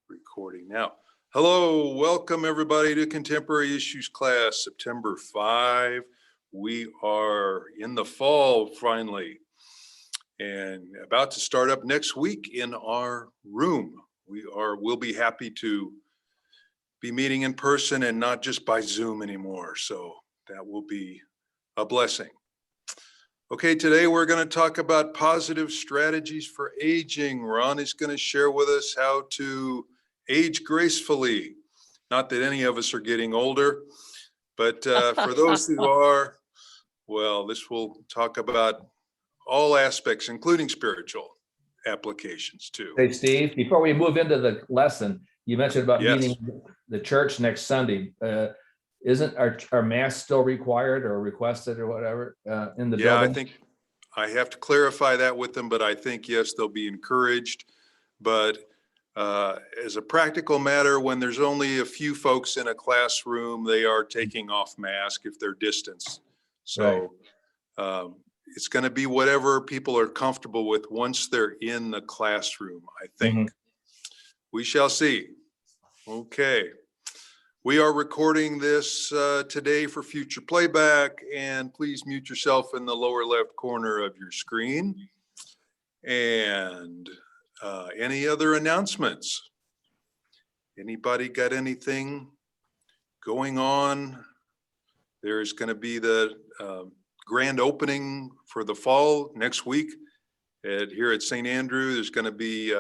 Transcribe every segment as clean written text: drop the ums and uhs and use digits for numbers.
Recording now. Hello, welcome everybody to Contemporary Issues class, September 5. We are in the fall finally and about to start up next week in our room. We'll be happy to be meeting in person and not just by Zoom anymore. So that will be a blessing. Okay, today we're going to talk about positive strategies for aging. Ron is going to share with us how to age gracefully. Not that any of us are getting older, but for those who are, well, this will talk about all aspects, including spiritual applications too. Hey, Steve, before we move into the lesson, you mentioned about Yes. meeting the church next Sunday. Isn't our mask still required or requested or whatever in the building? Yeah, I think I have to clarify that with them, but I think, yes, they'll be encouraged. But as a practical matter, when there's only a few folks in a classroom, they are taking off mask if they're distanced. So it's going to be whatever people are comfortable with once they're in the classroom, I think. We shall see. Okay. We are recording this today for future playback, and please mute yourself in the lower left corner of your screen. And any other announcements? Anybody got anything going on? There's going to be the grand opening for the fall next week here at St. Andrew. There's going to be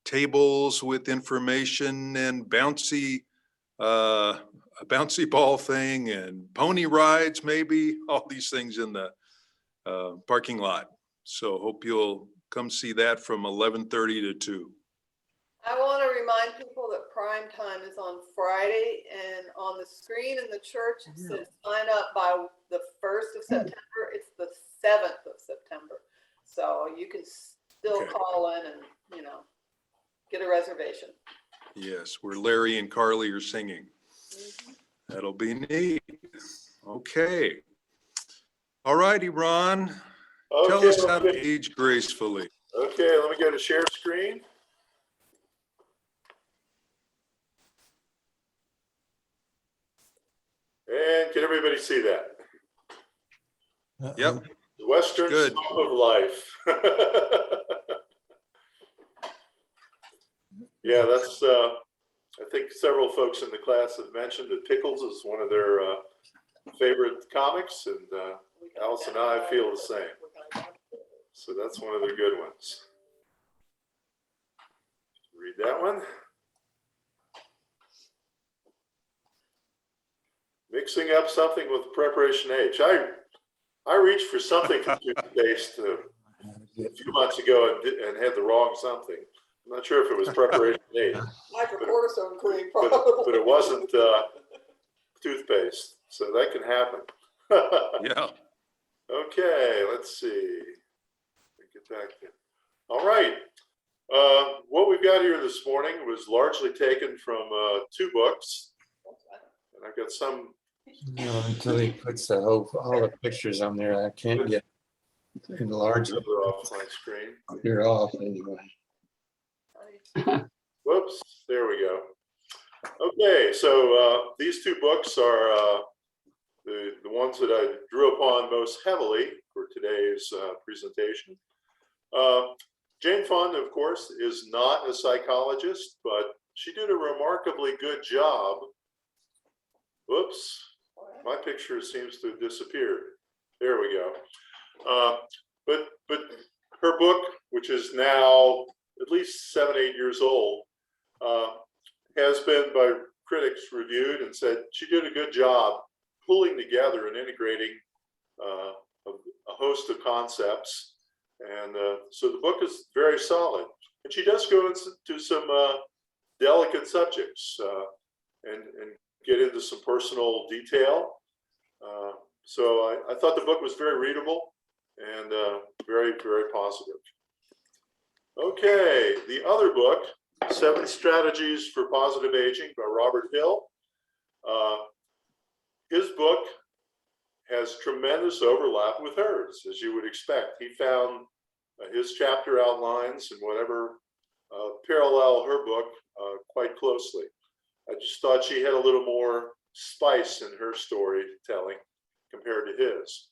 tables with information and a bouncy ball thing and pony rides, maybe all these things in the parking lot. So hope you'll come see that from 11:30 to 2. I want to remind people that prime time is on Friday, and on the screen in the church it says sign up by the 1st of September. It's the 7th of September. So you can still call in and, get a reservation. Yes, where Larry and Carly are singing. That'll be neat. Okay. All righty, Ron. Tell us how to age gracefully. Okay, let me go to share screen. And can everybody see that? Yep. The Western scope of life. Yeah, that's, I think several folks in the class have mentioned that Pickles is one of their favorite comics, and Alice and I feel the same. So that's one of their good ones. Read that one. Mixing up something with Preparation H. I reached for something from toothpaste a few months ago and had the wrong something. I'm not sure if it was Preparation H. Hydrocortisone cream, but it wasn't toothpaste, so that can happen. Yeah. Okay, let's see. Get back there. All right. What we've got here this morning was largely taken from 2 books, and I've got some. No, until he puts all the pictures on there, I can't get enlarged. Off my screen. You're off anyway. Whoops, there we go. Okay, so these 2 books are the ones that I drew upon most heavily for today's presentation. Jane Fonda, of course, is not a psychologist, but she did a remarkably good job. Whoops, my picture seems to have disappeared. There we go. But her book, which is now at least 7, 8 years old, has been by critics reviewed and said she did a good job pulling together and integrating a host of concepts. And so the book is very solid. And she does go into some delicate subjects and get into some personal detail. So I thought the book was very readable and very, very positive. Okay, the other book, 7 Strategies for Positive Aging by Robert Hill. His book has tremendous overlap with hers, as you would expect. He found his chapter outlines and whatever parallel her book quite closely. I just thought she had a little more spice in her storytelling compared to his.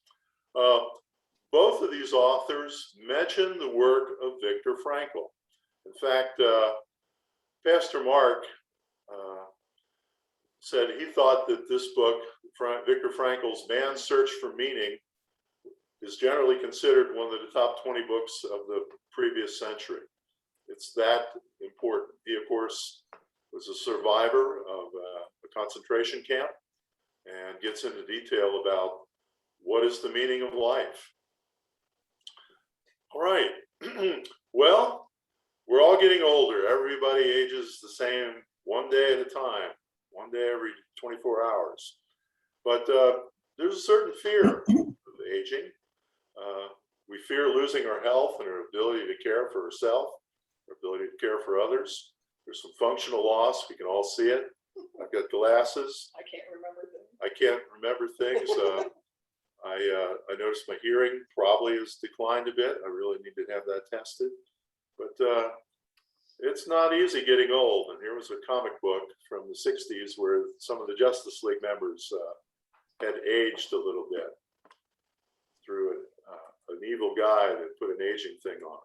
Both of these authors mention the work of Viktor Frankl. In fact, Pastor Mark said he thought that this book, Viktor Frankl's Man's Search for Meaning, is generally considered one of the top 20 books of the previous century. It's that important. He, of course, was a survivor of a concentration camp and gets into detail about what is the meaning of life. All right. Well, we're all getting older. Everybody ages the same, one day at a time, one day every 24 hours. But there's a certain fear of aging. We fear losing our health and our ability to care for ourselves, our ability to care for others. There's some functional loss. We can all see it. I've got glasses. I can't remember them. I can't remember things. I noticed my hearing probably has declined a bit. I really need to have that tested. But it's not easy getting old. And here was a comic book from the 60s where some of the Justice League members had aged a little bit through an evil guy that put an aging thing on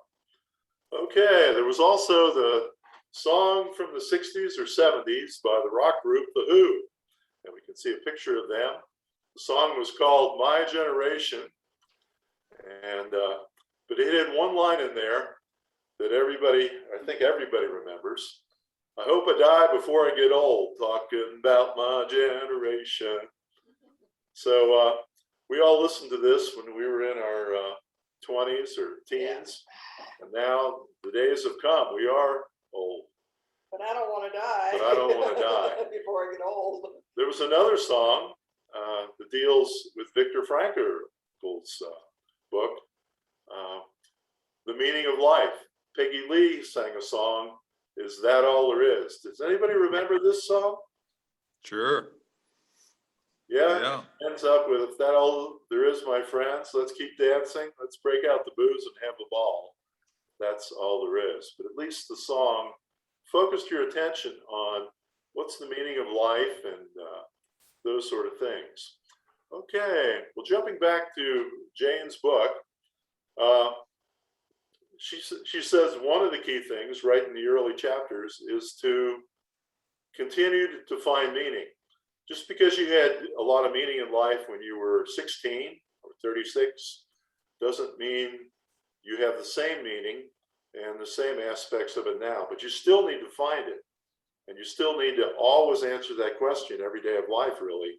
them. Okay, there was also the song from the 60s or 70s by the rock group The Who. And we can see a picture of them. The song was called My Generation. And but it had one line in there that I think everybody remembers. I hope I die before I get old, talking about my generation. So we all listened to this when we were in our 20s or teens. And now the days have come. We are old. But I don't want to die. But I don't want to die. Before I get old. There was another song that deals with Viktor Frankl's book, The Meaning of Life. Peggy Lee sang a song, Is That All There Is? Does anybody remember this song? Sure. Yeah. Yeah. Ends up with, if that all there is, my friends, let's keep dancing. Let's break out the booze and have a ball. That's all there is. But at least the song focused your attention on what's the meaning of life and those sort of things. Okay, well, jumping back to Jane's book, she says one of the key things right in the early chapters is to continue to find meaning. Just because you had a lot of meaning in life when you were 16 or 36 doesn't mean you have the same meaning and the same aspects of it now, but you still need to find it. And you still need to always answer that question every day of life, really.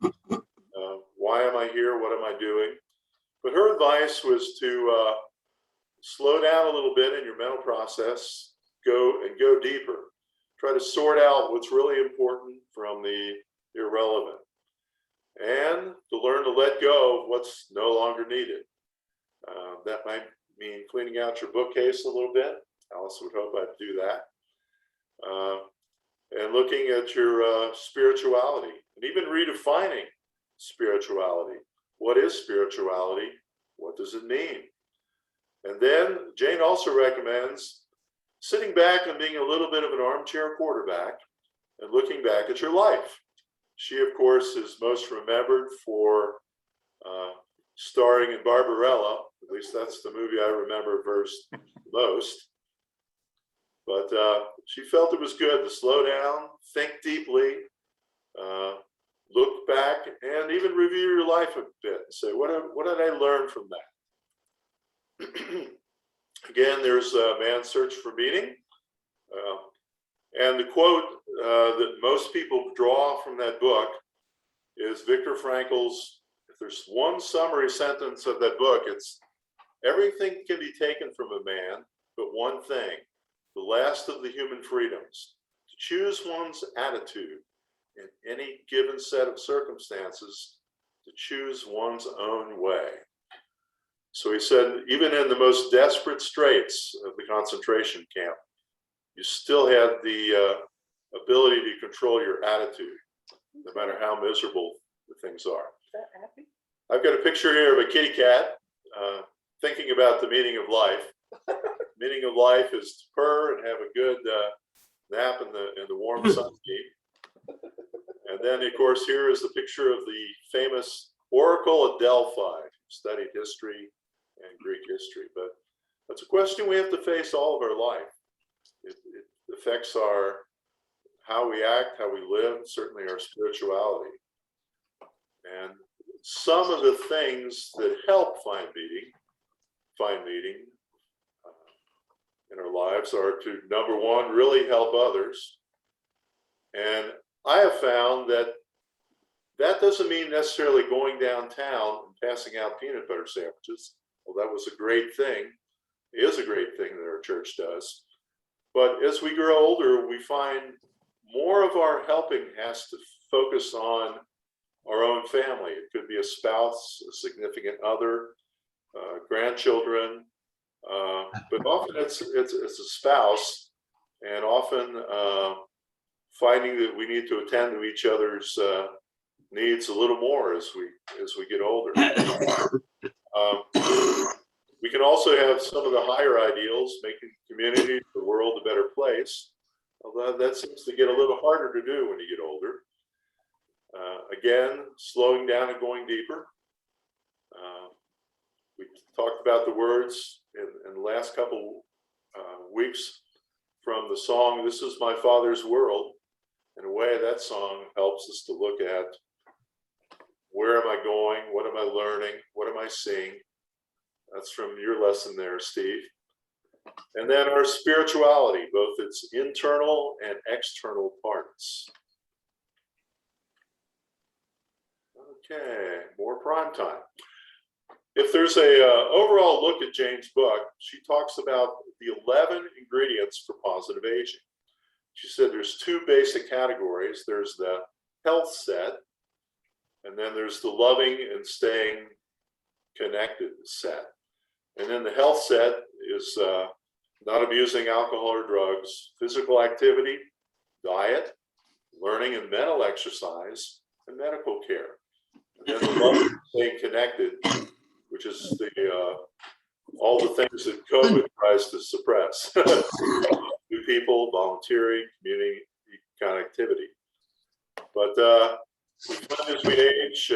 Why am I here? What am I doing? But her advice was to slow down a little bit in your mental process, go deeper. Try to sort out what's really important from the irrelevant, and to learn to let go of what's no longer needed. That might mean cleaning out your bookcase a little bit. Alice would hope I'd do that. And looking at your spirituality, and even redefining spirituality. What is spirituality? What does it mean? And then Jane also recommends sitting back and being a little bit of an armchair quarterback and looking back at your life. She, of course, is most remembered for starring in Barbarella. At least that's the movie I remember most. But she felt it was good to slow down, think deeply, look back, and even review your life a bit and say, what did I learn from that? Again, there's Man's Search for Meaning. And the quote that most people draw from that book is Viktor Frankl's, if there's one summary sentence of that book, it's everything can be taken from a man, but one thing, the last of the human freedoms, to choose one's attitude in any given set of circumstances, to choose one's own way. So he said, even in the most desperate straits of the concentration camp, you still had the ability to control your attitude, no matter how miserable the things are. Is that happy? I've got a picture here of a kitty cat thinking about the meaning of life. Meaning of life is to purr and have a good nap in the warm sunshine. And then, of course, here is the picture of the famous Oracle at Delphi. Studied history and Greek history, but that's a question we have to face all of our life. It affects how we act, how we live, certainly our spirituality. And some of the things that help find meaning in our lives are to, number one, really help others. And I have found that doesn't mean necessarily going downtown and passing out peanut butter sandwiches. Well, that was a great thing. It is a great thing that our church does. But as we grow older, we find more of our helping has to focus on our own family. It could be a spouse, a significant other, grandchildren, but often it's a spouse, and often finding that we need to attend to each other's needs a little more as we get older. We can also have some of the higher ideals, making community, the world a better place. Although that seems to get a little harder to do when you get older. Again, slowing down and going deeper. We talked about the words in the last couple weeks from the song, "This Is My Father's World." In a way, that song helps us to look at where am I going? What am I learning? What am I seeing? That's from your lesson there, Steve. And then our spirituality, both its internal and external parts. Okay, more prime time. If there's a overall look at Jane's book, she talks about the 11 ingredients for positive aging. She said there's two basic categories. There's the health set, and then there's the loving and staying connected set. And then the health set is not abusing alcohol or drugs, physical activity, diet, learning and mental exercise, and medical care. And then the loving and staying connected, which is all the things that COVID tries to suppress. New people, volunteering, community connectivity. But we find as we age,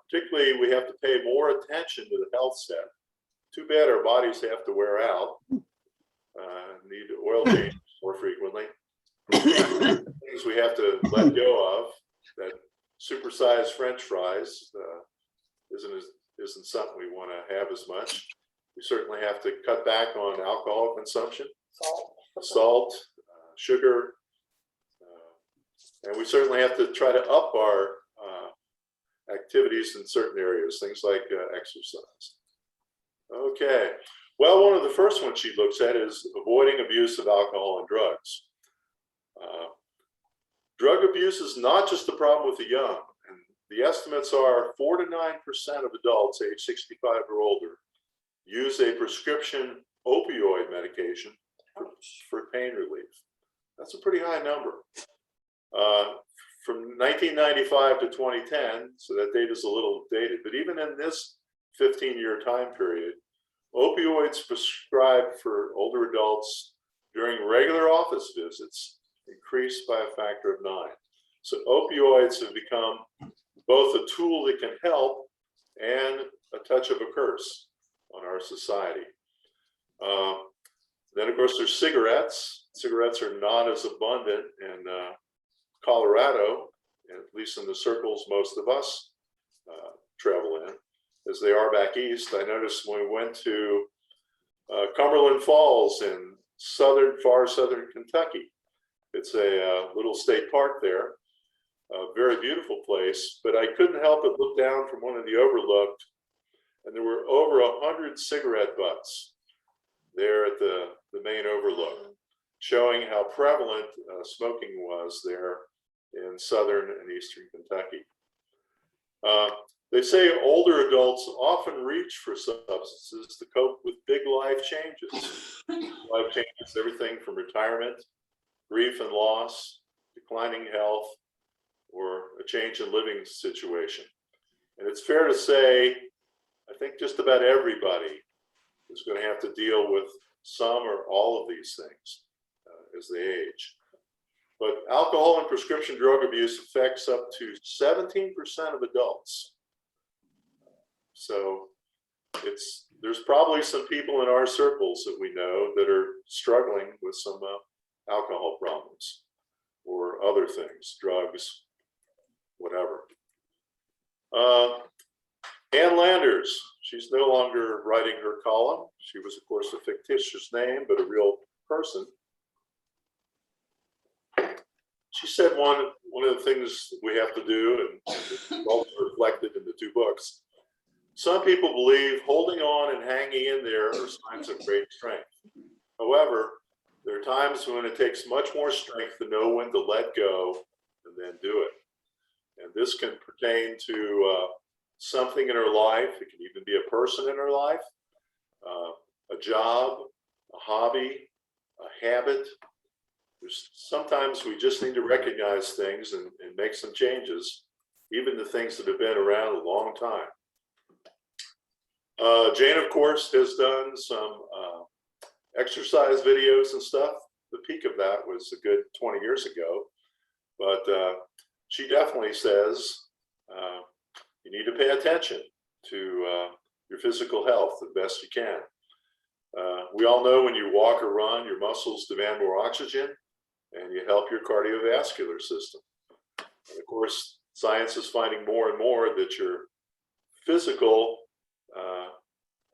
particularly we have to pay more attention to the health set. Too bad our bodies have to wear out, need oil change more frequently. Things we have to let go of, that supersized French fries isn't something we want to have as much. We certainly have to cut back on alcohol consumption, salt, sugar, and we certainly have to try to up our activities in certain areas, things like exercise. Okay, well, one of the first ones she looks at is avoiding abuse of alcohol and drugs. Drug abuse is not just a problem with the young, and the estimates are 4 to 9% of adults age 65 or older use a prescription opioid medication for pain relief. That's a pretty high number. From 1995 to 2010, so that data is a little dated, but even in this 15-year time period, opioids prescribed for older adults during regular office visits increased by a factor of 9. So opioids have become both a tool that can help and a touch of a curse on our society. Then, of course, there's cigarettes. Cigarettes are not as abundant in Colorado, at least in the circles most of us travel in, as they are back east. I noticed when we went to Cumberland Falls in far southern Kentucky. It's a little state park there, a very beautiful place, but I couldn't help but look down from one of the overlooked, and there were over 100 cigarette butts there at the main overlook, showing how prevalent smoking was there in southern and eastern Kentucky. They say older adults often reach for substances to cope with big life changes. Life changes, everything from retirement, grief and loss, declining health, or a change in living situation. And it's fair to say, I think just about everybody is going to have to deal with some or all of these things as they age. But alcohol and prescription drug abuse affects up to 17% of adults. So there's probably some people in our circles that we know that are struggling with some alcohol problems or other things, drugs, whatever. Ann Landers, she's no longer writing her column. She was, of course, a fictitious name, but a real person. She said one of the things we have to do, and it's also reflected in the two books, some people believe holding on and hanging in there are signs of great strength. However, there are times when it takes much more strength to know when to let go and then do it. And this can pertain to something in her life. It can even be a person in her life, a job, a hobby, a habit. Sometimes we just need to recognize things and make some changes, even the things that have been around a long time. Jane, of course, has done some exercise videos and stuff. The peak of that was a good 20 years ago, but she definitely says you need to pay attention to your physical health the best you can. We all know when you walk or run, your muscles demand more oxygen and you help your cardiovascular system. And of course, science is finding more and more that your physical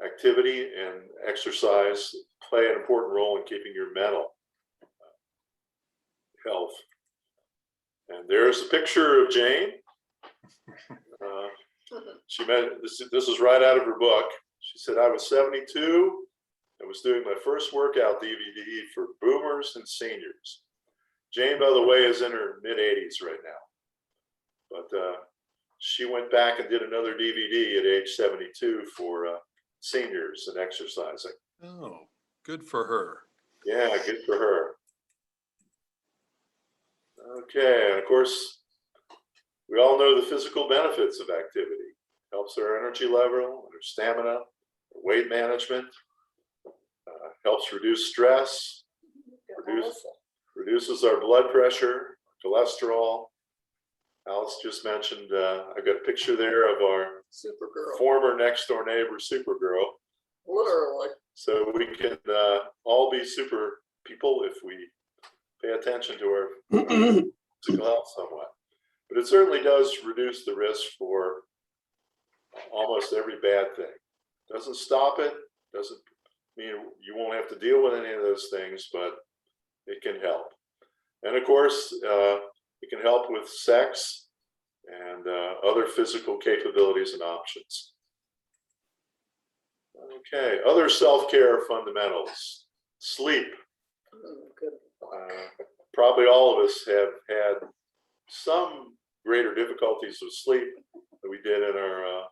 activity and exercise play an important role in keeping your mental health. And there's a picture of Jane. She met, this is right out of her book. She said, I was 72 and was doing my first workout DVD for boomers and seniors. Jane, by the way, is in her mid-80s right now. But she went back and did another DVD at age 72 for seniors and exercising. Oh, good for her. Yeah, good for her. Okay, and of course, we all know the physical benefits of activity. Helps our energy level, our stamina, our weight management, helps reduce stress, reduces our blood pressure, cholesterol. Alice just mentioned, I've got a picture there of our Supergirl, former next door neighbor, Supergirl. literally. So we can all be super people if we pay attention to our physical health somewhat. But it certainly does reduce the risk for almost every bad thing. Doesn't stop it, doesn't mean you won't have to deal with any of those things, but it can help. And of course, it can help with sex and other physical capabilities and options. Okay, other self-care fundamentals. Sleep. Probably all of us have had some greater difficulties with sleep than we did in our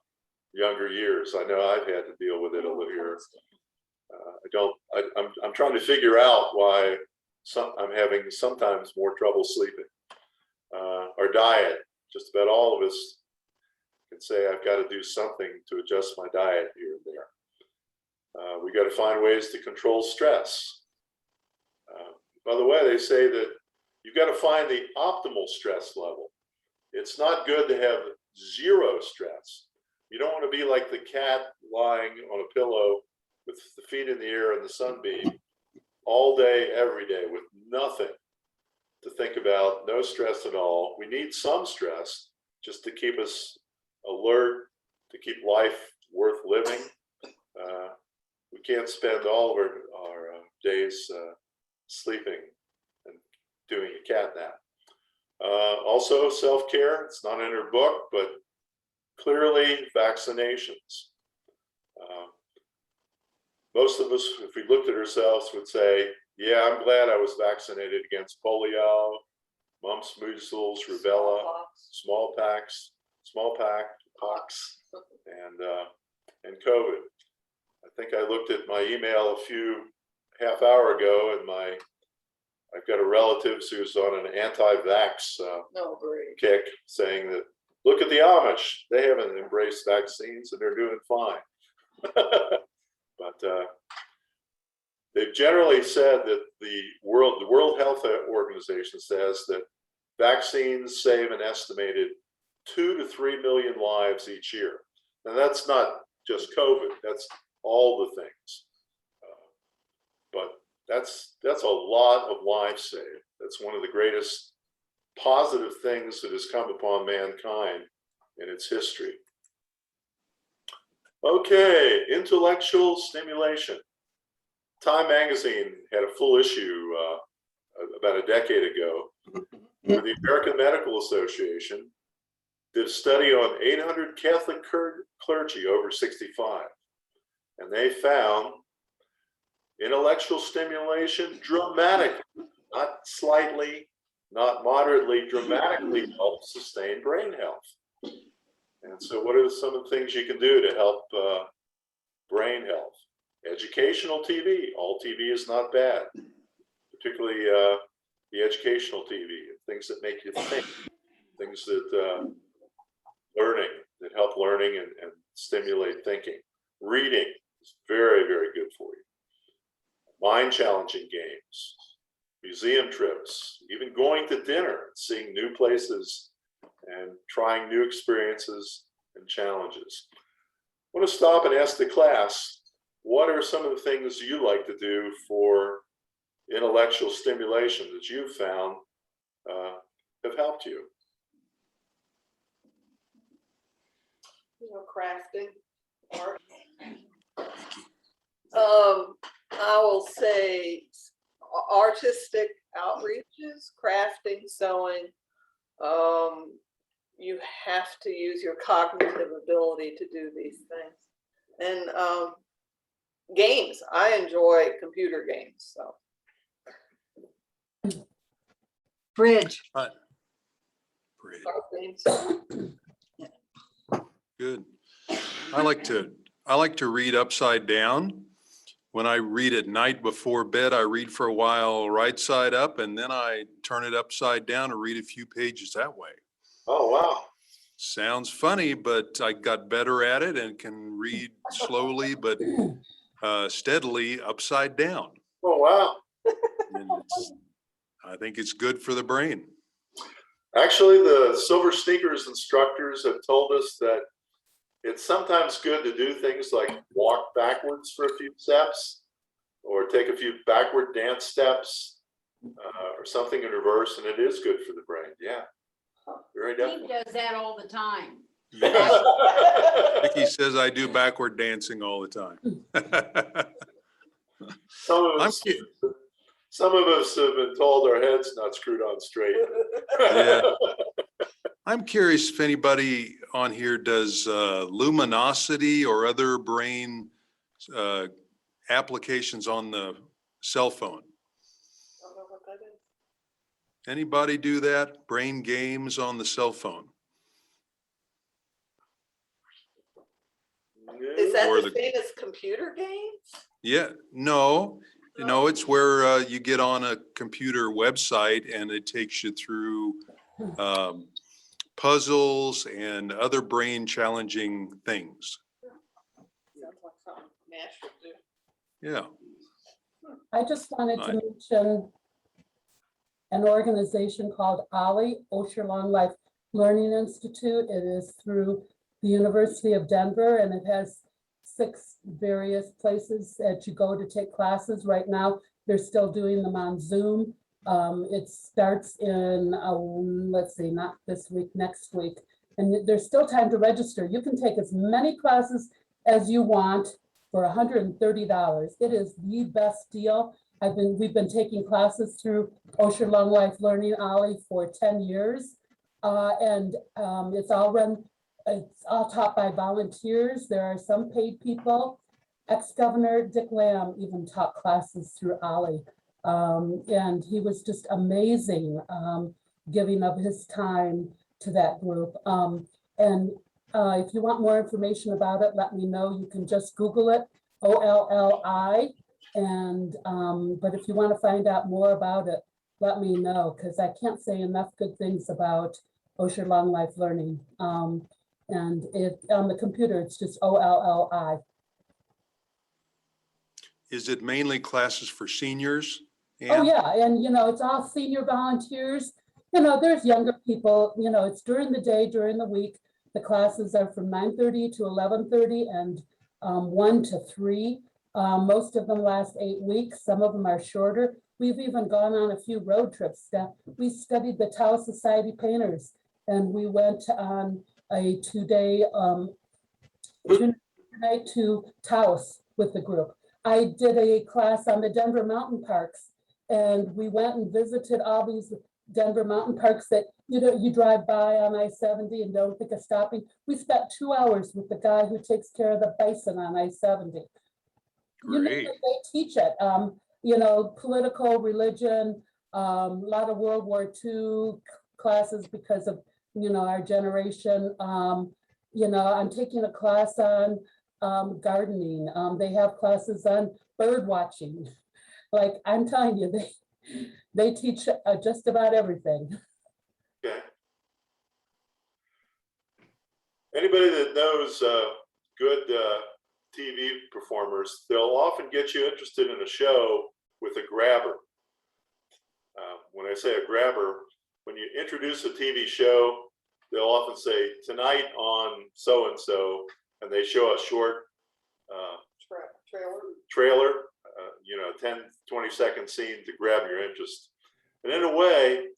younger years. I know I've had to deal with it a little here. I'm trying to figure out why I'm having sometimes more trouble sleeping. Our diet, just about all of us can say I've got to do something to adjust my diet here and there. We got to find ways to control stress. By the way, they say that you've got to find the optimal stress level. It's not good to have zero stress. You don't want to be like the cat lying on a pillow with the feet in the air and the sunbeam all day, every day, with nothing to think about, no stress at all. We need some stress just to keep us alert, to keep life worth living. We can't spend all of our days sleeping and doing a cat nap. Also, self-care, it's not in her book, but clearly vaccinations. Most of us, if we looked at ourselves, would say, yeah, I'm glad I was vaccinated against polio, mumps, measles, rubella, smallpox, and COVID. I think I looked at my email a half hour ago, and I've got a relative who's on an anti-vax kick, saying that, look at the Amish, they haven't embraced vaccines and they're doing fine. But they've generally said that the World Health Organization says that vaccines save an estimated 2 to 3 million lives each year. And that's not just COVID, that's all the things. But that's a lot of lives saved. That's one of the greatest positive things that has come upon mankind in its history. Okay, intellectual stimulation. Time magazine had a full issue about a decade ago, where the American Medical Association did a study on 800 Catholic clergy over 65. And they found intellectual stimulation dramatically, not slightly, not moderately, dramatically helps sustain brain health. And so what are some of the things you can do to help brain health? Educational TV. All TV is not bad, particularly the educational TV, things that make you think, things that learning, that help learning and stimulate thinking. Reading is very, very good for you. Mind challenging games, museum trips, even going to dinner, seeing new places and trying new experiences and challenges. I want to stop and ask the class, what are some of the things you like to do for intellectual stimulation that you've found have helped you? Crafting, art. I will say artistic outreaches, crafting, sewing. You have to use your cognitive ability to do these things. And games. I enjoy computer games. So Bridge. Great. art games. Good. I like to read upside down. When I read at night before bed, I read for a while right side up, and then I turn it upside down and read a few pages that way. Oh, wow. Sounds funny, but I got better at it and can read slowly but steadily upside down. Oh, wow. And I think it's good for the brain. Actually, the Silver Sneakers instructors have told us that it's sometimes good to do things like walk backwards for a few steps or take a few backward dance steps or something in reverse, and it is good for the brain. Yeah, very He definitely. does that all the time. Vicky says I do backward dancing all the time. Some of us have been told our head's not screwed on straight. Yeah. I'm curious if anybody on here does Luminosity or other brain applications on the cell phone. Don't know what that is. Anybody do that? Brain games on the cell phone? Is that Or the the- same as computer games? Yeah, no, it's where you get on a computer website and it takes you through puzzles and other brain challenging things. Sounds like something Nash would do. Yeah. I just wanted to Right. mention an organization called OLLI, Osher Long Life Learning Institute. It is through the University of Denver, and it has 6 various places that you go to take classes. Right now, they're still doing them on Zoom. It starts in, let's see, not this week, next week. And there's still time to register. You can take as many classes as you want for $130. It is the best deal. We've been taking classes through Osher Long Life Learning OLLI for 10 years. And it's all taught by volunteers. There are some paid people. Ex-Governor Dick Lamb even taught classes through OLLI. And he was just amazing, giving of his time to that group. If you want more information about it, let me know. You can just Google it, OLLI. But if you want to find out more about it, let me know, because I can't say enough good things about Osher Long Life Learning. And on the computer, it's just OLLI. is it mainly classes for seniors? Oh, Ann? yeah, and it's all senior volunteers. There's younger people, it's during the day, during the week. The classes are from 9:30 to 11:30 and 1 to 3. Most of them last 8 weeks. Some of them are shorter. We've even gone on a few road trips. We studied the Tau Society painters, and we went on a 2-day night to Taos with the group. I did a class on the Denver mountain parks, and we went and visited all these Denver mountain parks that you drive by on I-70 and don't think of stopping. We spent 2 hours with the guy who takes care of the bison on I-70. Great. They teach it, political, religion, a lot of World War II classes because of, our generation. I'm taking a class on gardening. They have classes on bird watching. Like, I'm telling you, they teach just about everything. Okay. Anybody that knows good TV performers, they'll often get you interested in a show with a grabber. When I say a grabber, when you introduce a TV show, they'll often say, tonight on so-and-so, and they show a short trailer, 10, 20-second scene to grab your interest. And in a way,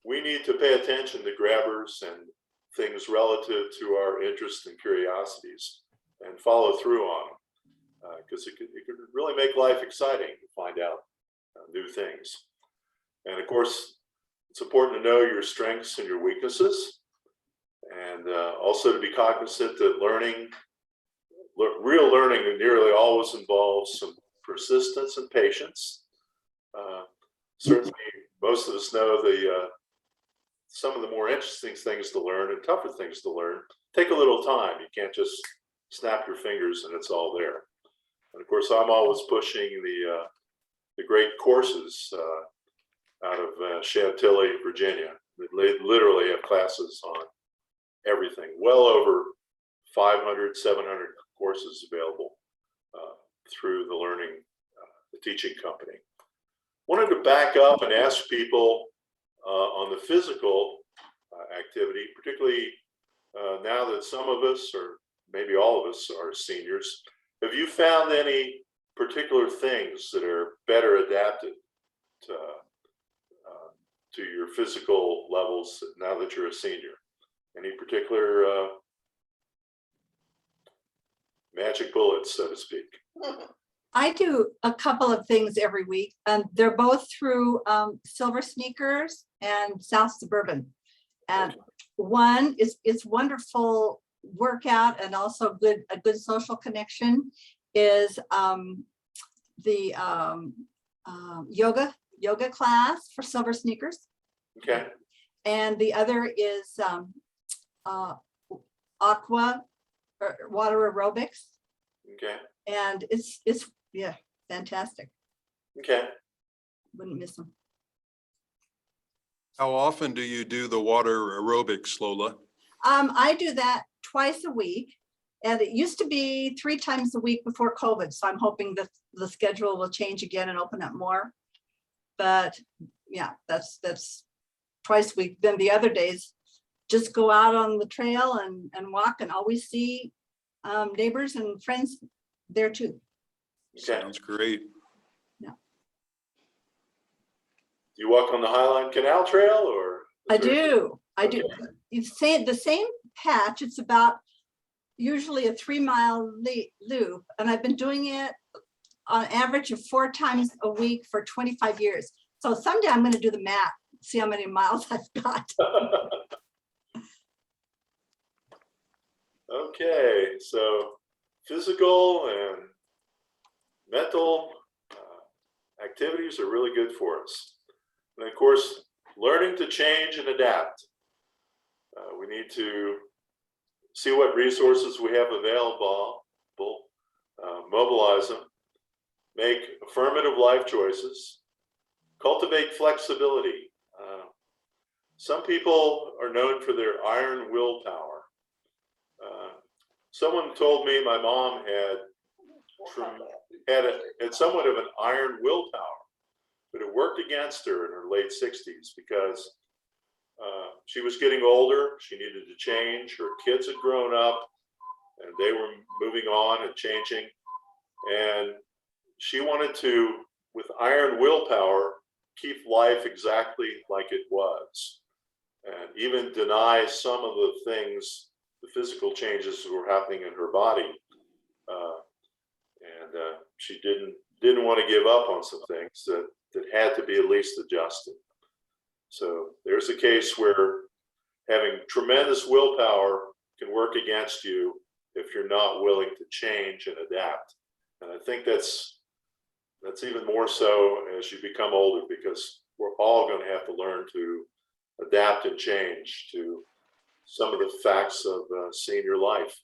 we need to pay attention to grabbers and things relative to our interests and curiosities and follow through on them, because it could really make life exciting to find out new things. And of course, it's important to know your strengths and your weaknesses, and also to be cognizant that real learning nearly always involves some persistence and patience. Certainly, most of us know some of the more interesting things to learn and tougher things to learn take a little time. You can't just snap your fingers and it's all there. And of course, I'm always pushing the great courses out of Chantilly, Virginia. They literally have classes on everything. Well over 500, 700 courses available through the teaching company. Wanted to back up and ask people on the physical activity, particularly now that some of us, or maybe all of us, are seniors. Have you found any particular things that are better adapted to your physical levels now that you're a senior? Any particular magic bullets, so to speak? I do a couple of things every week, and they're both through Silver Sneakers and South Suburban. And one is wonderful workout and also a good social connection is the yoga class for Silver Sneakers. Okay. And the other is aqua or water aerobics. Okay. And it's yeah, fantastic. Okay. Wouldn't miss them. How often do you do the water aerobics, Lola? I do that twice a week, and it used to be 3 times a week before COVID. So I'm hoping that the schedule will change again and open up more. But yeah, that's twice a week. Then the other days, just go out on the trail and walk, and always see neighbors and friends there too. Okay. Sounds great. Yeah. Do you walk on the Highline Canal Trail, or? I do. You say the same patch. It's about usually a 3-mile loop, and I've been doing it on average of 4 times a week for 25 years. So someday I'm going to do the math, see how many miles I've got. Okay, so physical and mental activities are really good for us. And of course, learning to change and adapt. We need to see what resources we have available, mobilize them, make affirmative life choices, cultivate flexibility. Some people are known for their iron willpower. Someone told me my mom had had somewhat of an iron willpower, but it worked against her in her late 60s because she was getting older. She needed to change. Her kids had grown up and they were moving on and changing. And she wanted to, with iron willpower, keep life exactly like it was, and even deny some of the things, the physical changes that were happening in her body. She didn't want to give up on some things that had to be at least adjusted. So there's a case where having tremendous willpower can work against you if you're not willing to change and adapt. And I think that's even more so as you become older, because we're all going to have to learn to adapt and change to some of the facts of senior life.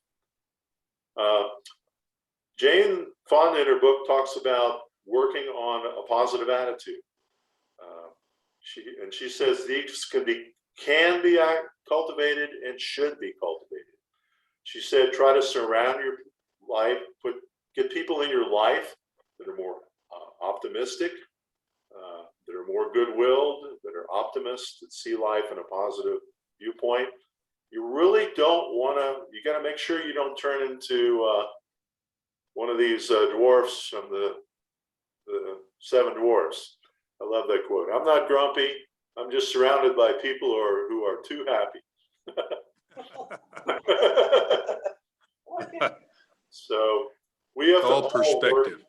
Jane Fonda in her book talks about working on a positive attitude. She says these can be cultivated and should be cultivated. She said, try to surround your life, get people in your life that are more optimistic, that are more good-willed, that are optimists, that see life in a positive viewpoint. You really don't want to, you got to make sure you don't turn into one of these dwarfs from the Seven Dwarfs. I love that quote. I'm not grumpy. I'm just surrounded by people who are too happy. So we have All perspective.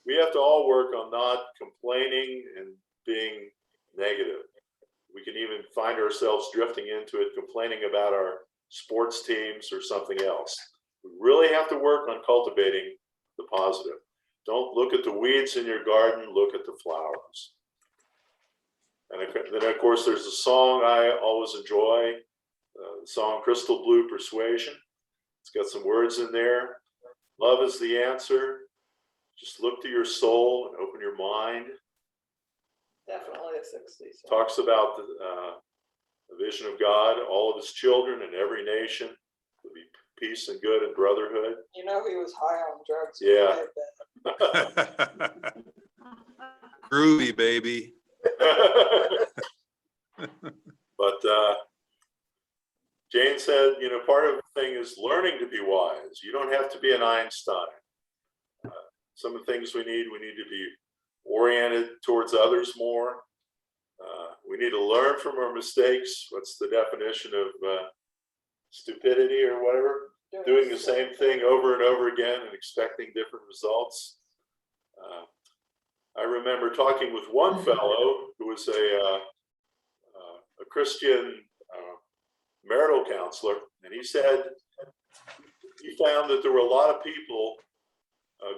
We have to all work on not complaining and being negative. We can even find ourselves drifting into it, complaining about our sports teams or something else. We really have to work on cultivating the positive. Don't look at the weeds in your garden, look at the flowers. And then, of course, there's a song I always enjoy, the song Crystal Blue Persuasion. It's got some words in there. Love is the answer. Just look to your soul and open your mind. Definitely a 60s. Talks about the vision of God, all of his children and every nation will be peace and good and brotherhood. You know, he was high on drugs. Yeah. Groovy, baby. But Jane said, part of the thing is learning to be wise. You don't have to be an Einstein. Some of the things we need to be oriented towards others more. We need to learn from our mistakes. What's the definition of stupidity or whatever? Doing the same thing over and over again and expecting different results. I remember talking with one fellow who was a Christian marital counselor, and he said he found that there were a lot of people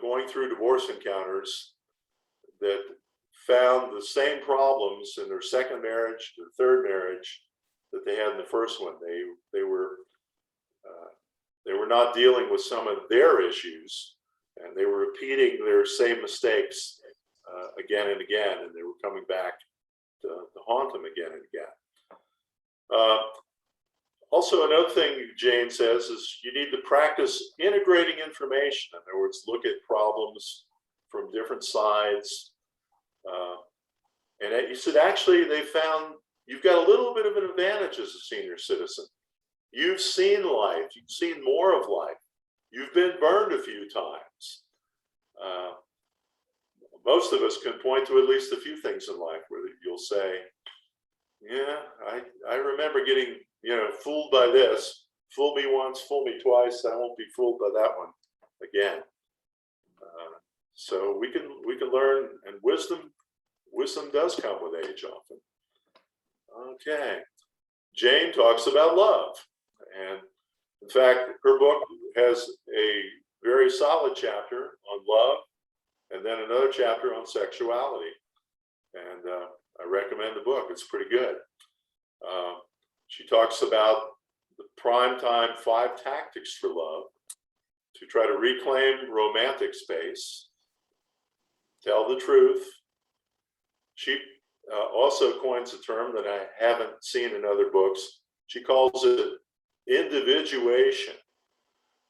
going through divorce encounters that found the same problems in their second marriage, their third marriage, that they had in the first one. They were not dealing with some of their issues, and they were repeating their same mistakes again and again, and they were coming back to haunt them again and again. Also, another thing Jane says is you need to practice integrating information. In other words, look at problems from different sides. And you said, actually, they found you've got a little bit of an advantage as a senior citizen. You've seen life. You've seen more of life. You've been burned a few times. Most of us can point to at least a few things in life where you'll say, yeah, I remember getting, fooled by this. Fool me once, fool me twice. I won't be fooled by that one again. So we can learn, and wisdom does come with age often. Okay. Jane talks about love. And in fact, her book has a very solid chapter on love and then another chapter on sexuality. And I recommend the book. It's pretty good. She talks about the primetime 5 tactics for love to try to reclaim romantic space, tell the truth. She also coins a term that I haven't seen in other books. She calls it individuation.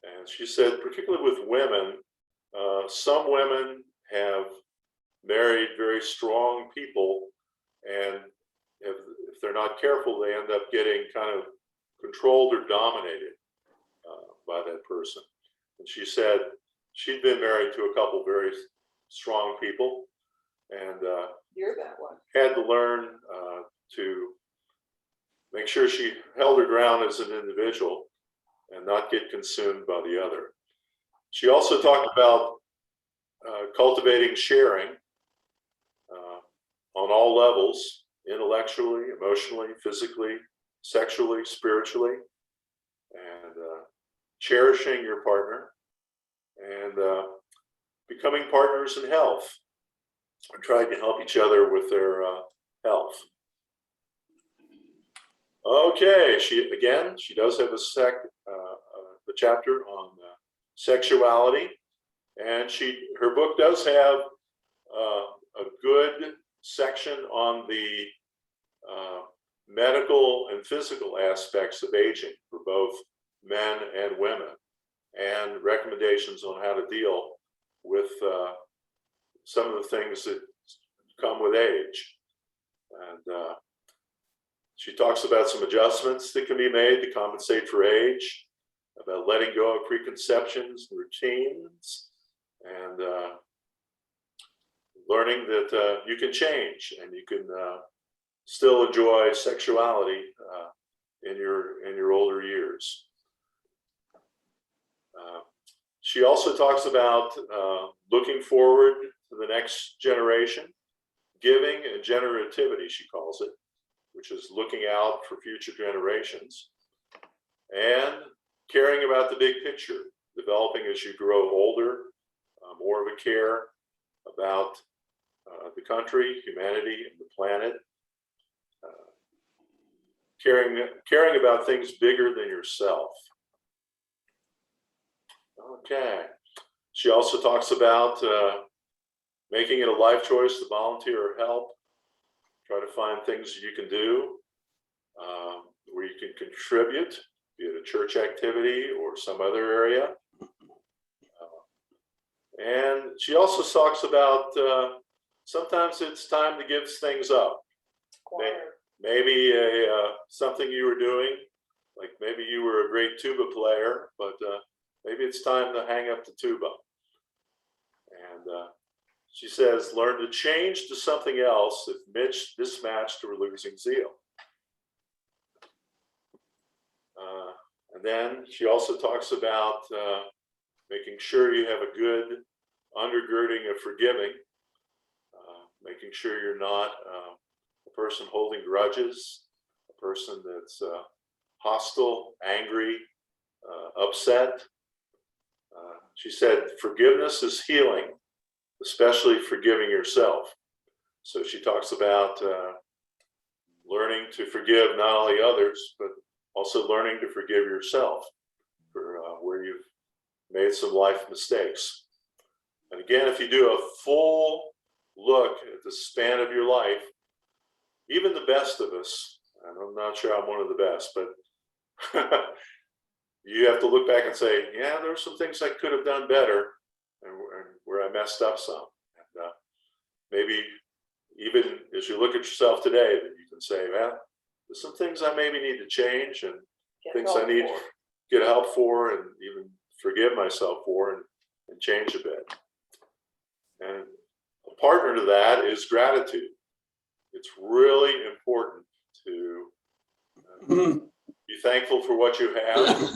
And she said, particularly with women, Some women have married very strong people, and if they're not careful, they end up getting kind of controlled or dominated by that person. And she said she'd been married to a couple very strong people, and You're that one. had to learn to make sure she held her ground as an individual and not get consumed by the other. She also talked about cultivating sharing on all levels, intellectually, emotionally, physically, sexually, spiritually, and cherishing your partner, and becoming partners in health, and trying to help each other with their health. Okay, she does have a chapter on sexuality, and her book does have a good section on the medical and physical aspects of aging for both men and women, and recommendations on how to deal with some of the things that come with age. And she talks about some adjustments that can be made to compensate for age, about letting go of preconceptions and routines, and learning that you can change and you can still enjoy sexuality in your older years. She also talks about looking forward to the next generation, giving and generativity, she calls it, which is looking out for future generations, and caring about the big picture, developing as you grow older, more of a care about the country, humanity, and the planet, caring about things bigger than yourself. Okay. She also talks about making it a life choice to volunteer or help. Try to find things you can do where you can contribute, be it a church activity or some other area. And she also talks about sometimes it's time to give things up. Maybe something you were doing, like maybe you were a great tuba player, but maybe it's time to hang up the tuba. And she says, learn to change to something else if mismatched or losing zeal. And then she also talks about making sure you have a good undergirding of forgiving, making sure you're not a person holding grudges, a person that's hostile, angry, upset. She said, forgiveness is healing, especially forgiving yourself. So she talks about learning to forgive not only others, but also learning to forgive yourself for where you've made some life mistakes. And again, if you do a full look at the span of your life, even the best of us, and I'm not sure I'm one of the best, but you have to look back and say, yeah, there were some things I could have done better and where I messed up some. And maybe even as you look at yourself today, that you can say, well, there's some things I maybe need to change and things I need to get help for and even forgive myself for and change a bit. And a partner to that is gratitude. It's really important to be thankful for what you have.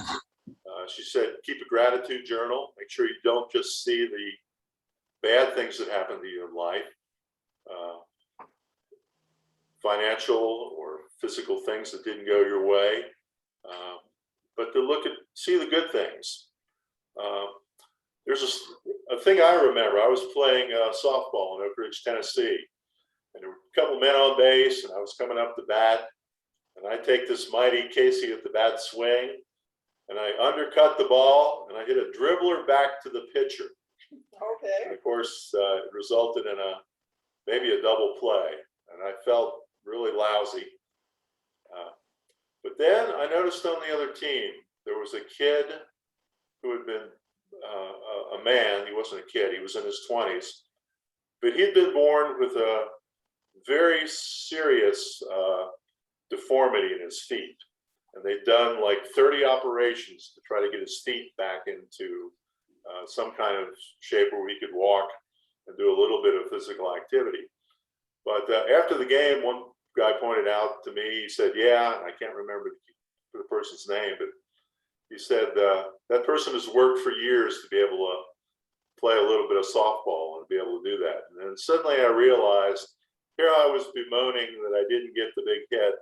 She said, keep a gratitude journal. Make sure you don't just see the bad things that happen to you in life, financial or physical things that didn't go your way, but to see the good things. There's a thing I remember. I was playing softball in Oak Ridge, Tennessee, and there were a couple men on base, and I was coming up the bat, and I take this mighty Casey at the bat swing, and I undercut the ball, and I hit a dribbler back to the pitcher. Okay. And of course, it resulted in maybe a double play, and I felt really lousy. But then I noticed on the other team, there was a kid who had been a man. He wasn't a kid. He was in his 20s, but he'd been born with a very serious deformity in his feet. And they'd done like 30 operations to try to get his feet back into some kind of shape where he could walk and do a little bit of physical activity. But after the game, one guy pointed out to me, he said, yeah, and I can't remember the person's name, but he said that person has worked for years to be able to play a little bit of softball and be able to do that. And then suddenly I realized, here I was bemoaning that I didn't get the big hit.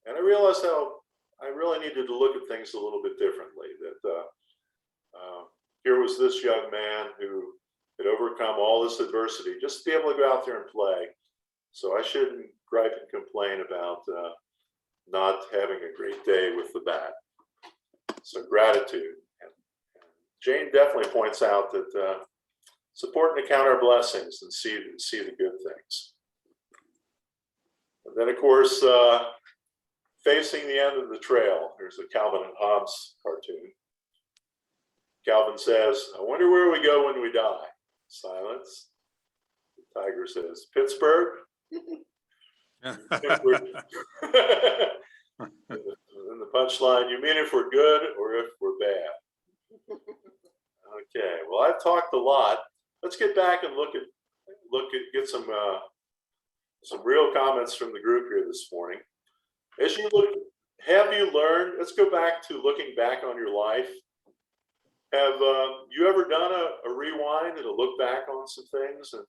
And I realized how I really needed to look at things a little bit differently, that here was this young man who had overcome all this adversity just to be able to go out there and play. So I shouldn't gripe and complain about not having a great day with the bat. So gratitude. And Jane definitely points out that it's important to count our blessings and see the good things. And then, of course, facing the end of the trail, there's a Calvin and Hobbes cartoon. Calvin says, I wonder where we go when we die. Silence. The tiger says, Pittsburgh. And the punchline, you mean if we're good or if we're bad? Okay, well, I've talked a lot. Let's get back and get some real comments from the group here this morning. As you look, have you learned, let's go back to looking back on your life. Have you ever done a rewind and a look back on some things and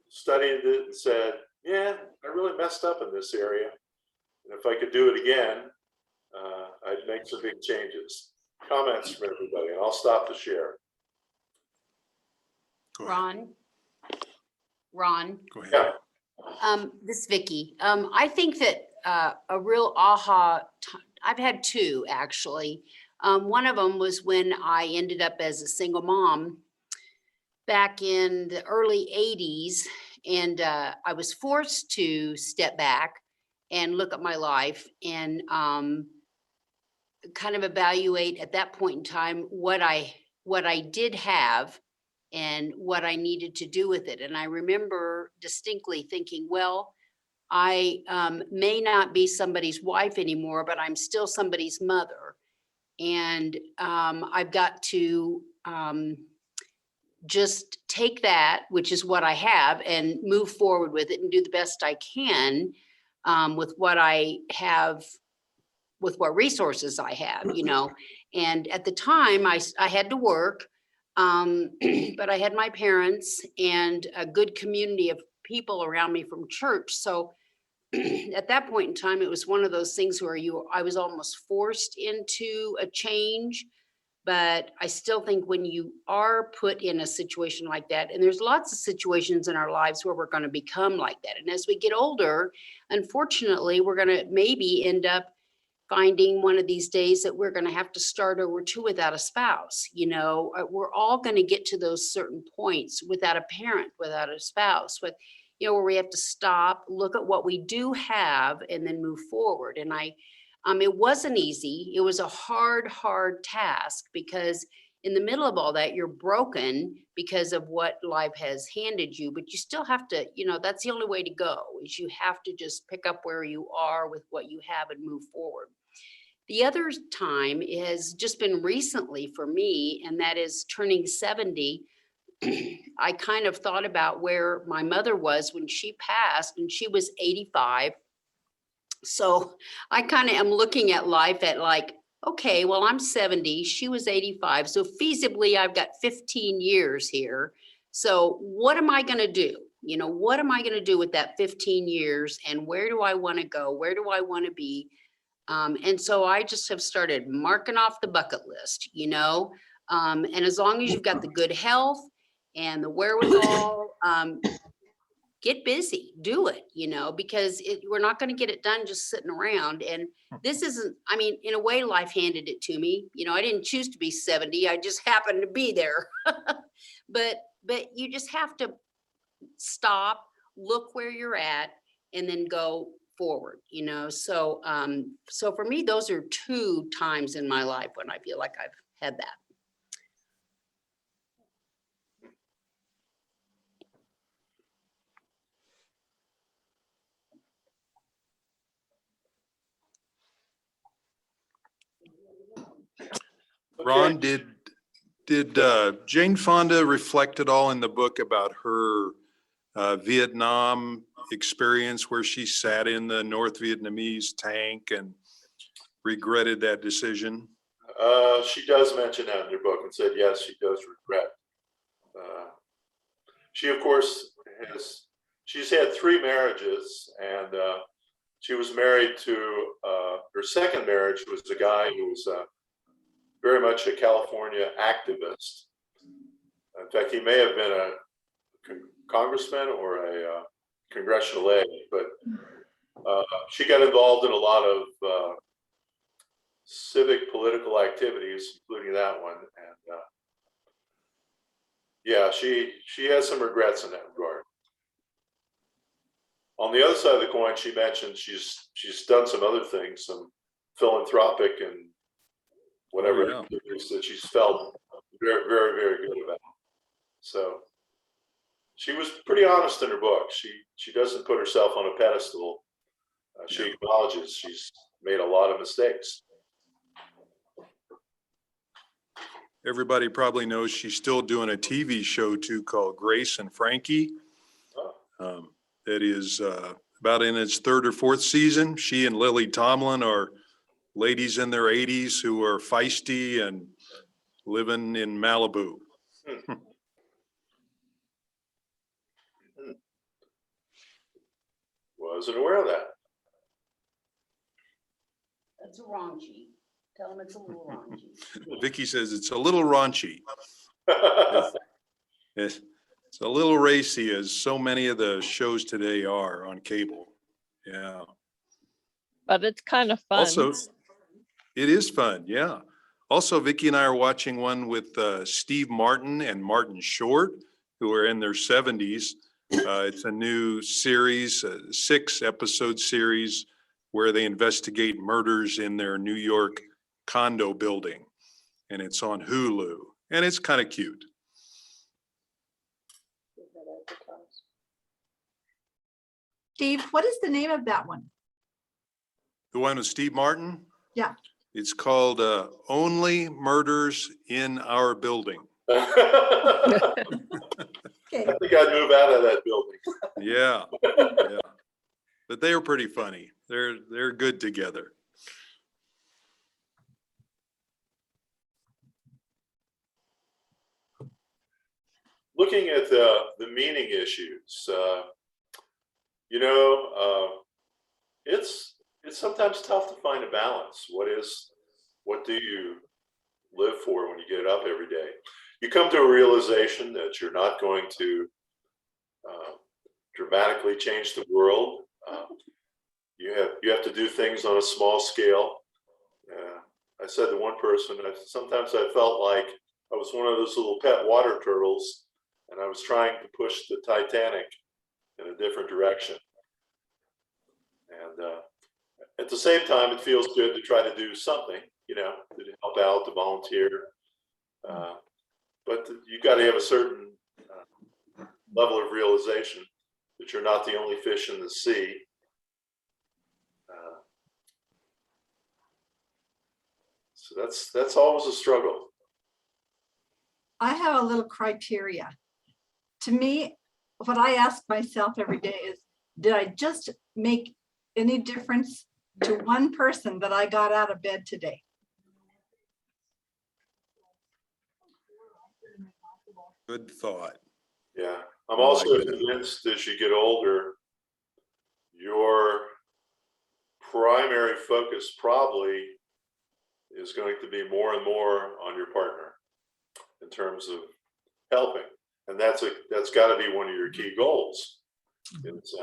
studied it and said, yeah, I really messed up in this area. And if I could do it again, I'd make some big changes. Comments from everybody, and I'll stop to share. Go ahead. Ron, Go ahead. Yeah. this is Vicky. I think that a real aha, I've had two actually. One of them was when I ended up as a single mom back in the early 80s. And I was forced to step back and look at my life and kind of evaluate at that point in time what I did have and what I needed to do with it. And I remember distinctly thinking, well, I may not be somebody's wife anymore, but I'm still somebody's mother. And I've got to just take that, which is what I have, and move forward with it and do the best I can with what I have, with what resources I have, you know. And at the time I had to work, but I had my parents and a good community of people around me from church. So at that point in time, it was one of those things where I was almost forced into a change. But I still think when you are put in a situation like that, and there's lots of situations in our lives where we're going to become like that. And as we get older, unfortunately, we're going to maybe end up finding one of these days that we're going to have to start over too without a spouse. You know, we're all going to get to those certain points without a parent, without a spouse, with, you know, where we have to stop, look at what we do have, and then move forward. And it wasn't easy. It was a hard task because in the middle of all that, you're broken because of what life has handed you, but you still have to, you know, that's the only way to go, is you have to just pick up where you are with what you have and move forward. The other time has just been recently for me, and that is turning 70. I kind of thought about where my mother was when she passed, and she was 85. So I kind of am looking at life at like, okay, well, I'm 70, she was 85. So feasibly, I've got 15 years here. So what am I going to do? You know, what am I going to do with that 15 years? And where do I want to go? Where do I want to be? And so I just have started marking off the bucket list, you know, and as long as you've got the good health and the wherewithal, get busy, do it, you know, because we're not going to get it done just sitting around. And this isn't, I mean, in a way, life handed it to me. You know, I didn't choose to be 70. I just happened to be there. But you just have to stop, look where you're at, and then go forward, you know? So, so for me, those are two times in my life when I feel like I've had that. Ron, did Jane Fonda reflect at all in the book about her Vietnam experience where she sat in the North Vietnamese tank and regretted that decision? She does mention that in her book and said, yes, she does regret. She, of course, she's had 3 marriages, and she was married to, her second marriage was a guy who was very much a California activist. In fact, he may have been a congressman or a congressional aide, but she got involved in a lot of civic political activities, including that one. And yeah, she has some regrets in that regard. On the other side of the coin, she mentioned she's done some other things, some philanthropic and whatever activities that she's felt very, very, very good about. So she was pretty honest in her book. She doesn't put herself on a pedestal. She acknowledges she's made a lot of mistakes. Everybody probably knows she's still doing a TV show too called Grace and Frankie. That is about in its 3rd or 4th season. She and Lily Tomlin are ladies in their 80s who are feisty and living in Malibu. Wasn't aware of that. That's raunchy. Tell them it's a little raunchy. Vicky says it's a little raunchy. It's a little racy, as so many of the shows today are on cable. Yeah. But it's kind of fun. Also, it is fun. Yeah. Also, Vicky and I are watching one with Steve Martin and Martin Short, who are in their 70s. It's a new series, a 6-episode series where they investigate murders in their New York condo building. And it's on Hulu. And it's kind of cute. Steve, what is the name of that one? The one with Steve Martin? Yeah. It's called Only Murders in Our Building. Okay. I think I'd move out of that building. Yeah. Yeah. But they were pretty funny. They're good together. Looking at the meaning issues, you know, it's sometimes tough to find a balance. What do you live for when you get up every day? You come to a realization that you're not going to dramatically change the world. You have to do things on a small scale. I said to one person, sometimes I felt like I was one of those little pet water turtles, and I was trying to push the Titanic in a different direction. And at the same time, it feels good to try to do something, you know, to help out, to volunteer. But you got to have a certain level of realization that you're not the only fish in the sea. So that's always a struggle. I have a little criteria. To me, what I ask myself every day is, did I just make any difference to one person that I got out of bed today? Good thought. Yeah, I'm I also like that. convinced as you get older, your primary focus probably is going to be more and more on your partner in terms of helping. And that's got to be one of your key goals. It's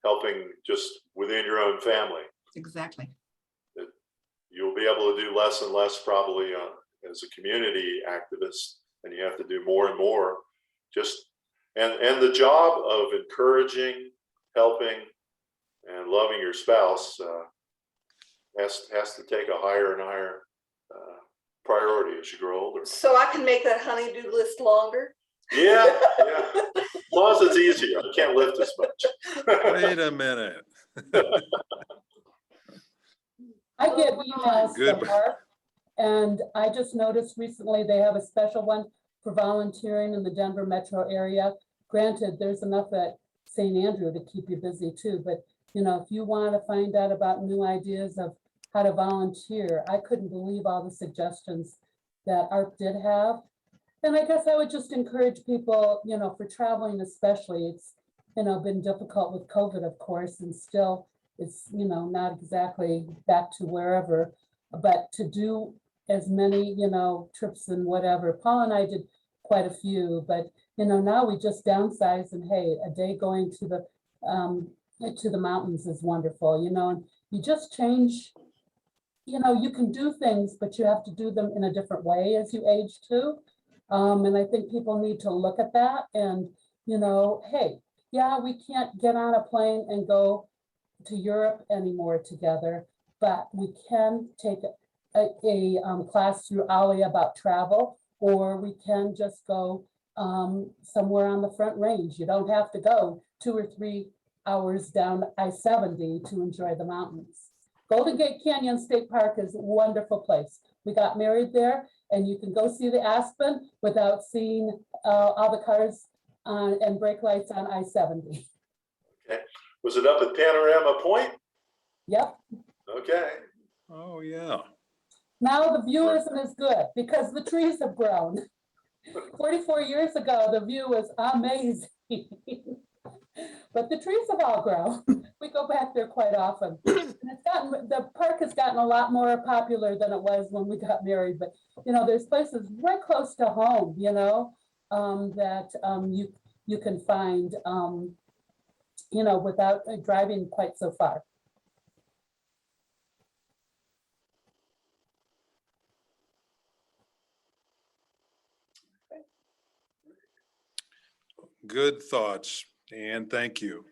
helping just within your own family. Exactly. That you'll be able to do less and less probably as a community activist, and you have to do more and more. And the job of encouraging, helping, and loving your spouse has to take a higher and higher priority as you grow older. So I can make that honey-do list longer? Yeah, yeah. As long as it's easier, I can't lift as much. Wait a minute. I get emails Good. from Mark, and I just noticed recently they have a special one for volunteering in the Denver metro area. Granted, there's enough at St. Andrew to keep you busy too, but you know, if you want to find out about new ideas of how to volunteer, I couldn't believe all the suggestions that ARP did have. And I guess I would just encourage people, you know, for traveling especially, it's, you know, been difficult with COVID, of course, and still it's, you know, not exactly back to wherever, but to do as many, you know, trips and whatever. Paul and I did quite a few, but, you know, now we just downsize and hey, a day going to the mountains is wonderful, you know, and you just change, you know, you can do things, but you have to do them in a different way as you age too. And I think people need to look at that and, you know, hey, yeah, we can't get on a plane and go to Europe anymore together, but we can take a class through Ali about travel, or we can just go somewhere on the Front Range. You don't have to go 2 or 3 hours down I-70 to enjoy the mountains. Golden Gate Canyon State Park is a wonderful place. We got married there, and you can go see the Aspen without seeing all the cars and brake lights on I-70. Okay. Was it up at Panorama Point? Yep. Okay. Oh, yeah. Now the view isn't as good because the trees have grown. 44 years ago, the view was amazing. But the trees have all grown. We go back there quite often. And the park has gotten a lot more popular than it was when we got married. But, you know, there's places right close to home, you know, that you can find, you know, without driving quite so far. Good thoughts, and thank you.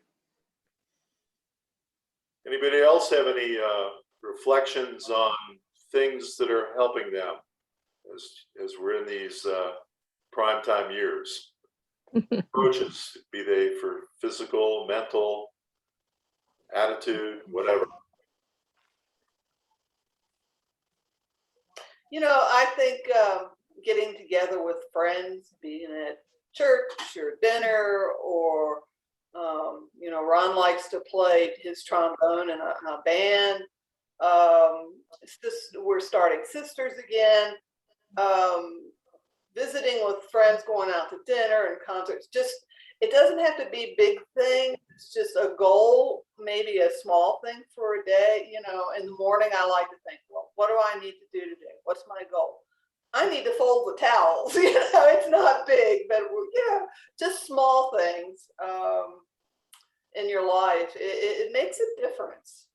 Anybody else have any reflections on things that are helping them as we're in these prime time years? Approaches, be they for physical, mental, attitude, whatever. You know, I think getting together with friends, being at church or dinner, or you know, Ron likes to play his trombone in a band. We're starting Sisters again. Visiting with friends, going out to dinner and concerts. Just, it doesn't have to be big things. It's just a goal, maybe a small thing for a day. You know, in the morning, I like to think, well, what do I need to do today? What's my goal? I need to fold the towels. You know, it's not big, but you know, just small things in your life. It makes a difference.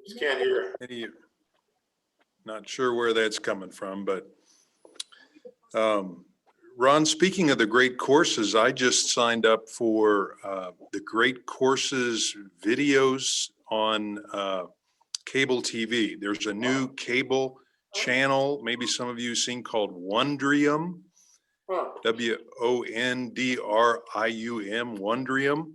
Just can't hear. Not sure where that's coming from, but Ron, speaking of the great courses, I just signed up for the great courses videos on cable TV. There's a new cable channel, maybe some of you have seen, called Wondrium, WONDRIUM, Wondrium,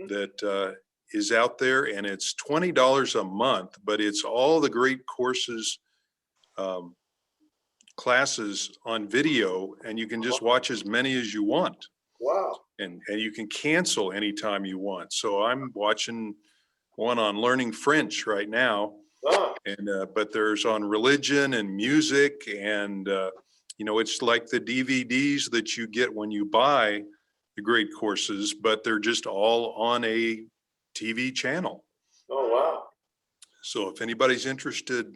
that is out there, and it's $20 a month, but it's all the great courses, classes on video, and you can just watch as many as you want. Wow. And you can cancel anytime you want. So I'm watching one on learning French right now. And but there's on religion and music, and you know, it's like the DVDs that you get when you buy the great courses, but they're just all on a TV channel. Oh, wow. So if anybody's interested,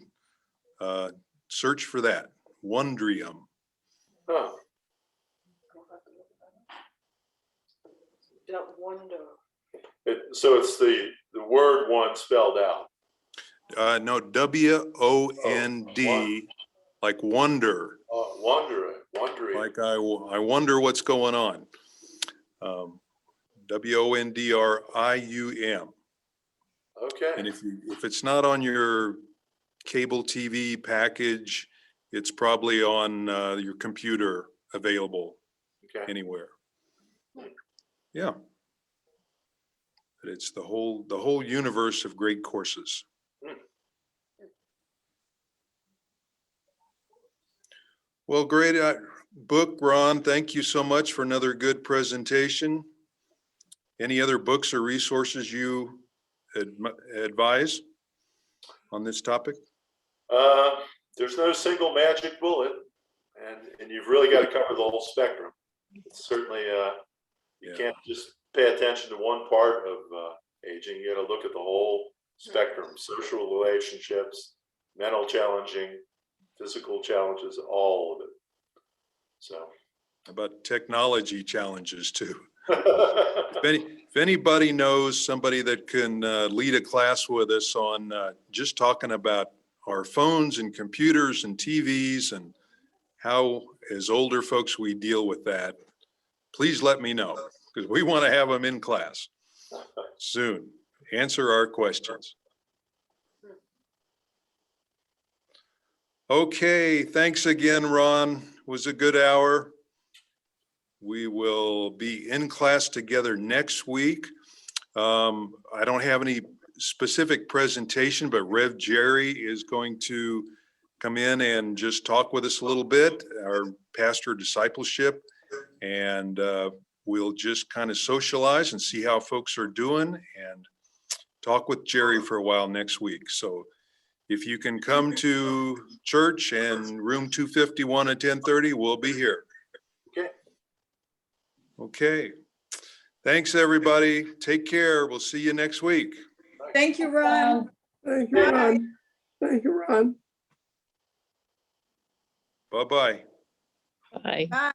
search for that, Wondrium. Huh. Don't wonder. So it's the word one spelled out. no, WOND, like wonder, Wondering. like I wonder what's going on. WONDRIUM. Okay. And if it's not on your cable TV package, it's probably on your computer available Okay. anywhere. Yeah. But it's the whole universe of great courses. Well, great book, Ron. Thank you so much for another good presentation. Any other books or resources you advise on this topic? There's no single magic bullet, and you've really got to cover the whole spectrum. It's certainly, you can't just pay attention to one part of aging. You got to look at the whole spectrum: social relationships, mental challenging, physical challenges, all of it. So, How about technology challenges too? If anybody knows somebody that can lead a class with us on just talking about our phones and computers and TVs and how, as older folks, we deal with that, please let me know, because we want to have them in class soon. Answer our questions. Okay, thanks again, Ron. It was a good hour. We will be in class together next week. I don't have any specific presentation, but Rev Jerry is going to come in and just talk with us a little bit, our pastor discipleship, and we'll just kind of socialize and see how folks are doing and talk with Jerry for a while next week. So if you can come to church and room 251 at 10:30, we'll be here. okay. Okay. Thanks, everybody. Take care. We'll see you next week. Thank you, Ron. Thank you, Ron. Thank you, Ron. Bye-bye. Bye. Bye.